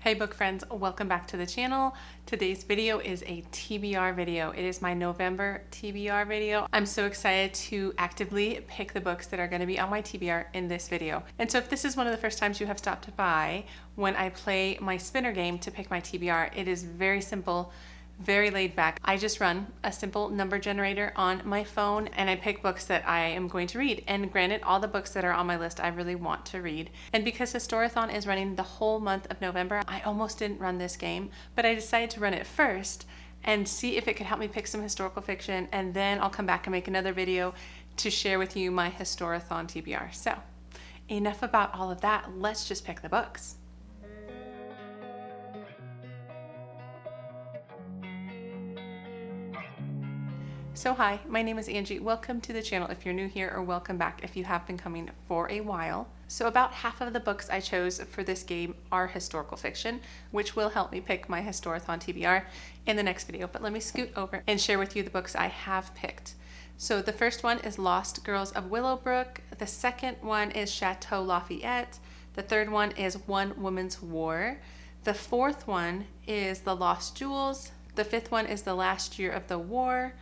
Hey book friends, welcome back to the channel. Today's video is a TBR video. It is my November TBR video. I'm so excited to actively pick the books that are going to be on my TBR in this video. And so if this is one of the first times you have stopped by when I play my spinner game to pick my TBR, it is very simple, very laid back. I just run a simple number generator on my phone and I pick books that I am going to read. And granted, all the books that are on my list I really want to read. And because Historathon is running the whole month of November, I almost didn't run this game, but I decided to run it first and see if it could help me pick some historical fiction, and then I'll come back and make another video to share with you my Historathon TBR. So enough about all of that, let's just pick the books. So hi, my name is Angie. Welcome to the channel if you're new here, or welcome back if you have been coming for a while. So about half of the books I chose for this game are historical fiction, which will help me pick my Historathon TBR in the next video. But let me scoot over and share with you the books I have picked. So the first one is Lost Girls of Willowbrook. The second one is Chateau Lafayette. The third one is One Woman's War. The fourth one is The Lost Jewels. The fifth one is The Last Year of the War.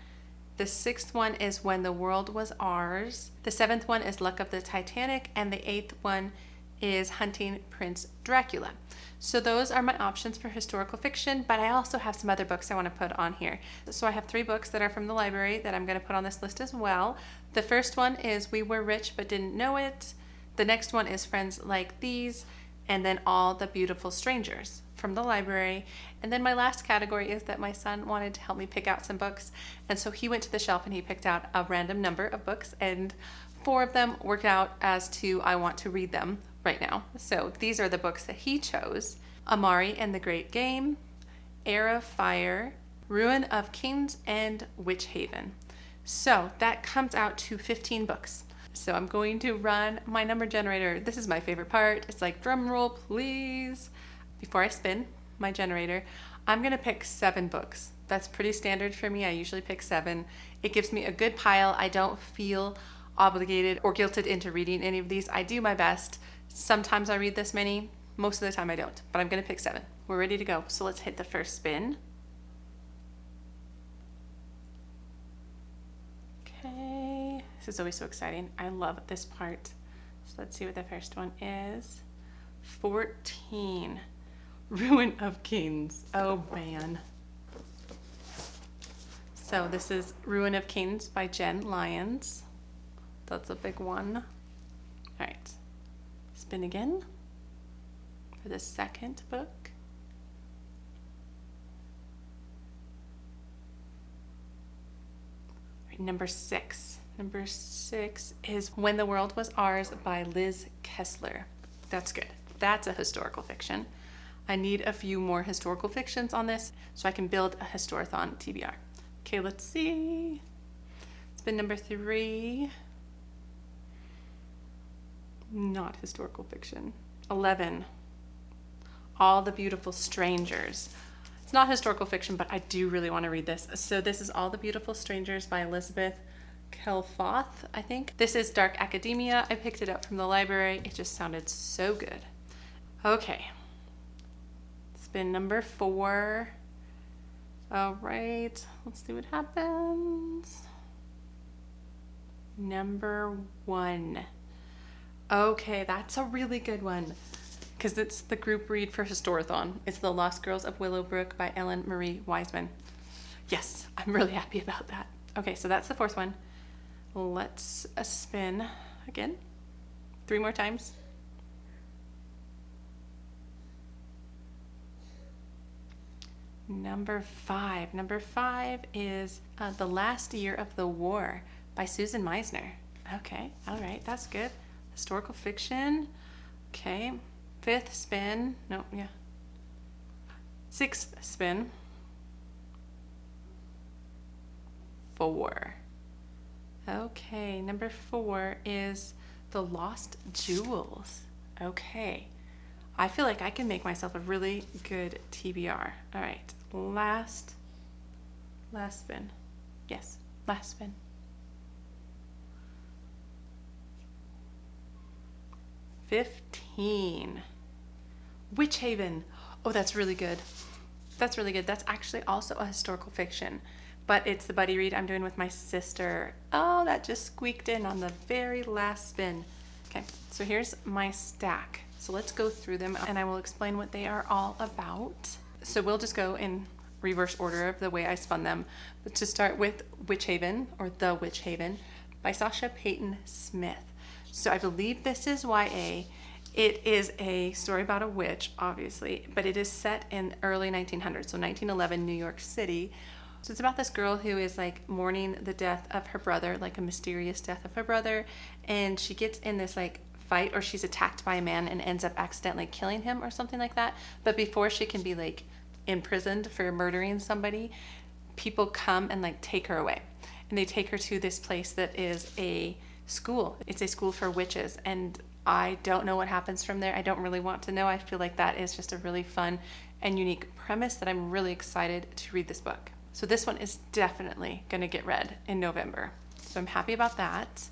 The sixth one is When the World Was Ours. The seventh one is Luck of the Titanic. And the eighth one is Hunting Prince Dracula. So those are my options for historical fiction, but I also have some other books I want to put on here. So I have 3 books that are from the library that I'm going to put on this list as well. The first one is We Were Rich But Didn't Know It. The next one is Friends Like These. And then All the Beautiful Strangers from the library. And then my last category is that my son wanted to help me pick out some books, and so he went to the shelf and he picked out a random number of books, and 4 of them worked out as to I want to read them right now. So these are the books that he chose: Amari and the Great Game, Heir of Fire, Ruin of Kings, and Witch Haven. So that comes out to 15 books. So I'm going to run my number generator. This is my favorite part. It's like, drum roll please. Before I spin my generator, I'm gonna pick 7 books. That's pretty standard for me. I usually pick 7. It gives me a good pile. I don't feel obligated or guilted into reading any of these. I do my best. Sometimes I read this many. Most of the time I don't, but I'm gonna pick 7. We're ready to go. So let's hit the first spin. Okay, this is always so exciting. I love this part. So let's see what the first one is. 14. Ruin of Kings. Oh man. So this is Ruin of Kings by Jen Lyons. That's a big one. All right, spin again for the second book. All right, number 6. Number 6 is When the World Was Ours by Liz Kessler. That's good. That's a historical fiction. I need a few more historical fictions on this so I can build a Historathon TBR. Okay, let's see. It's been number 3. Not historical fiction. 11. All the Beautiful Strangers. It's not historical fiction, but I do really want to read this. So this is All the Beautiful Strangers by Elizabeth Kelfoth, I think. This is Dark Academia. I picked it up from the library. It just sounded so good. Okay. Spin number 4. All right, let's see what happens. Number 1. Okay, that's a really good one because it's the group read for Historathon. It's The Lost Girls of Willowbrook by Ellen Marie Wiseman. Yes, I'm really happy about that. Okay, so that's the 4th one. Let's spin again. 3 more times. Number 5. Number 5 is The Last Year of the War by Susan Meisner. Okay, all right, that's good. Historical fiction. Okay, 5th spin. No, yeah. 6th spin. 4. Okay, number 4 is The Lost Jewels. Okay. I feel like I can make myself a really good TBR. All right, last spin. Yes, last spin. 15. Witch Haven. Oh, that's really good. That's really good. That's actually also a historical fiction, but it's the buddy read I'm doing with my sister. Oh, that just squeaked in on the very last spin. Okay, so here's my stack. So let's go through them and I will explain what they are all about. So we'll just go in reverse order of the way I spun them. But to start with Witch Haven, or The Witch Haven, by Sasha Payton Smith. So I believe this is YA. It is a story about a witch, obviously, but it is set in early 1900s, so 1911 New York City. So it's about this girl who is like mourning the death of her brother, like a mysterious death of her brother, and she gets in this like fight, or she's attacked by a man and ends up accidentally killing him or something like that. But before she can be like imprisoned for murdering somebody, people come and like take her away, and they take her to this place that is a school. It's a school for witches, and I don't know what happens from there. I don't really want to know. I feel like that is just a really fun and unique premise that I'm really excited to read this book. So this one is definitely going to get read in November. So I'm happy about that.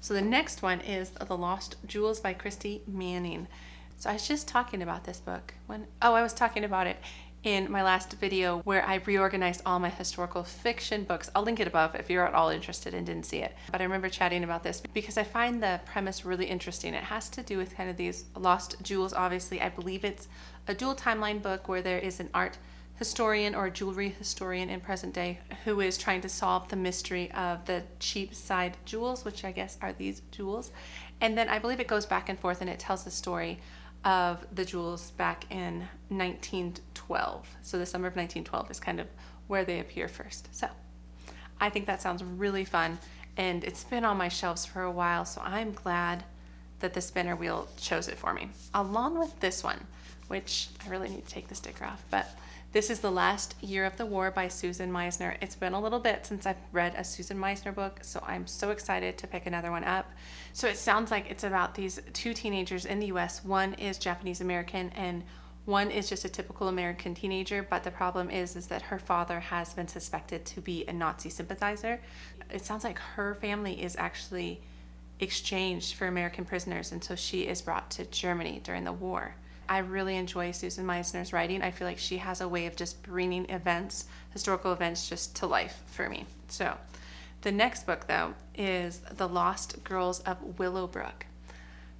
So the next one is The Lost Jewels by Christy Manning. So I was just talking about this book I was talking about it in my last video where I reorganized all my historical fiction books. I'll link it above if you're at all interested and didn't see it. But I remember chatting about this because I find the premise really interesting. It has to do with kind of these lost jewels. Obviously, I believe it's a dual timeline book where there is an art historian or a jewelry historian in present day who is trying to solve the mystery of the cheap side jewels, which I guess are these jewels. And then I believe it goes back and forth and it tells the story of the jewels back in 1912. So the summer of 1912 is kind of where they appear first. So I think that sounds really fun, and it's been on my shelves for a while, so I'm glad that the spinner wheel chose it for me. Along with this one, which I really need to take the sticker off, but this is The Last Year of the War by Susan Meisner. It's been a little bit since I've read a Susan Meisner book, so I'm so excited to pick another one up. So it sounds like it's about these two teenagers in the US. One is Japanese American and one is just a typical American teenager, but the problem is that her father has been suspected to be a Nazi sympathizer. It sounds like her family is actually exchanged for American prisoners, and so she is brought to Germany during the war. I really enjoy Susan Meisner's writing. I feel like she has a way of just bringing events, historical events, just to life for me. So the next book, though, is The Lost Girls of Willowbrook.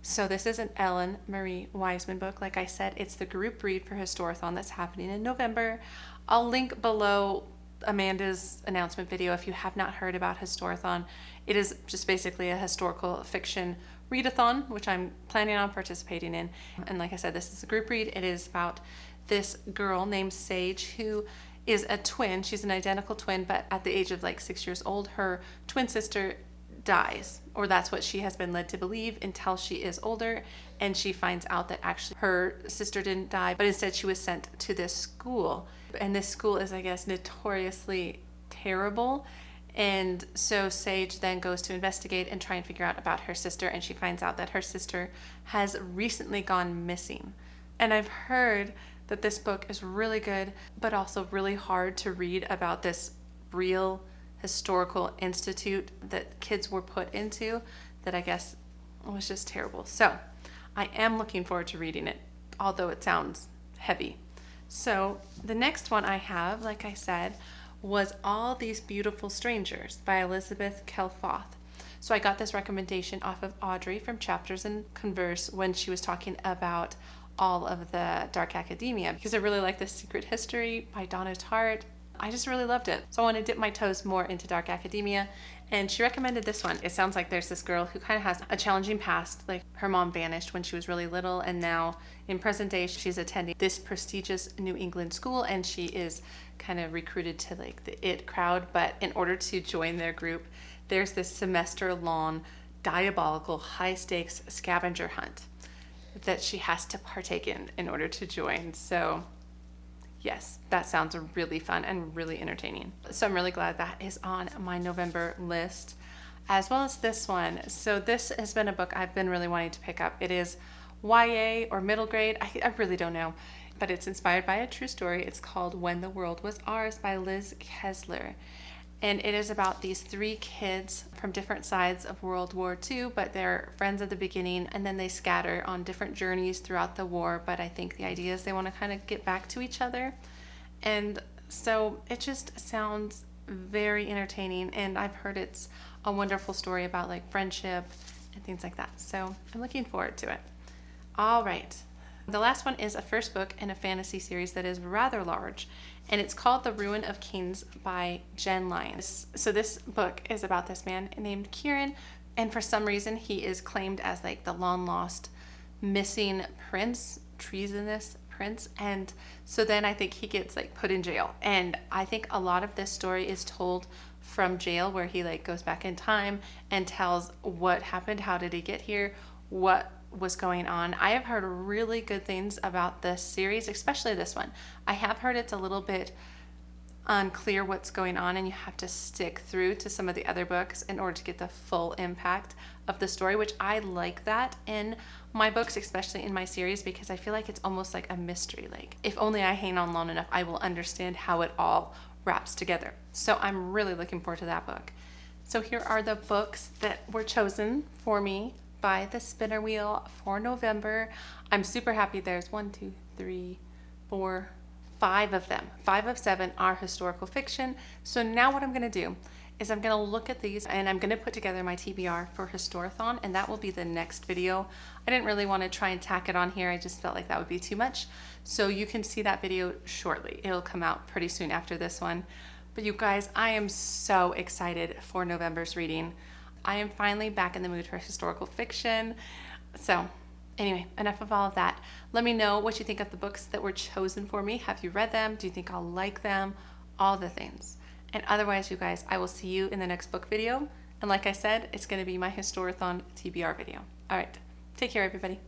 So this is an Ellen Marie Wiseman book. Like I said, it's the group read for Historathon that's happening in November. I'll link below Amanda's announcement video if you have not heard about Historathon. It is just basically a historical fiction readathon, which I'm planning on participating in. And like I said, this is a group read. It is about this girl named Sage who is a twin. She's an identical twin, but at the age of like 6 years old, her twin sister dies, or that's what she has been led to believe until she is older, and she finds out that actually her sister didn't die, but instead she was sent to this school. And this school is, I guess, notoriously terrible. And so Sage then goes to investigate and try and figure out about her sister, and she finds out that her sister has recently gone missing. And I've heard that this book is really good, but also really hard to read about this real historical institute that kids were put into that I guess was just terrible. So I am looking forward to reading it, although it sounds heavy. So the next one I have, like I said, was All These Beautiful Strangers by Elizabeth Kelfoth. So I got this recommendation off of Audrey from Chapters and Converse when she was talking about all of the Dark Academia, because I really like The Secret History by Donna Tartt. I just really loved it. So I want to dip my toes more into Dark Academia, and she recommended this one. It sounds like there's this girl who kind of has a challenging past. Like, her mom vanished when she was really little, and now in present day she's attending this prestigious New England school, and she is kind of recruited to like the it crowd. But in order to join their group, there's this semester-long diabolical high-stakes scavenger hunt that she has to partake in order to join. So yes, that sounds really fun and really entertaining. So I'm really glad that is on my November list, as well as this one. So this has been a book I've been really wanting to pick up. It is YA or middle grade. I really don't know, but it's inspired by a true story. It's called When the World Was Ours by Liz Kessler. And it is about these three kids from different sides of World War II, but they're friends at the beginning, and then they scatter on different journeys throughout the war. But I think the idea is they want to kind of get back to each other. And so it just sounds very entertaining, and I've heard it's a wonderful story about like friendship and things like that. So I'm looking forward to it. All right. The last one is a first book in a fantasy series that is rather large, and it's called The Ruin of Kings by Jen Lyons. So this book is about this man named Kieran, and for some reason he is claimed as like the long lost missing prince, treasonous prince, and so then I think he gets like put in jail. And I think a lot of this story is told from jail, where he like goes back in time and tells what happened, how did he get here, what was going on. I have heard really good things about this series, especially this one. I have heard it's a little bit unclear what's going on, and you have to stick through to some of the other books in order to get the full impact of the story, which I like that in my books, especially in my series, because I feel like it's almost like a mystery. Like, if only I hang on long enough, I will understand how it all wraps together. So I'm really looking forward to that book. So here are the books that were chosen for me by the spinner wheel for November. I'm super happy. There's 1, 2, 3, 4, 5 of them. 5 of 7 are historical fiction. So now what I'm going to do is I'm going to look at these, and I'm going to put together my TBR for Historathon, and that will be the next video. I didn't really want to try and tack it on here. I just felt like that would be too much. So you can see that video shortly. It'll come out pretty soon after this one. But you guys, I am so excited for November's reading. I am finally back in the mood for historical fiction. So anyway, enough of all of that. Let me know what you think of the books that were chosen for me. Have you read them? Do you think I'll like them? All the things. And otherwise, you guys, I will see you in the next book video. And like I said, it's going to be my Historathon TBR video. All right. Take care, everybody.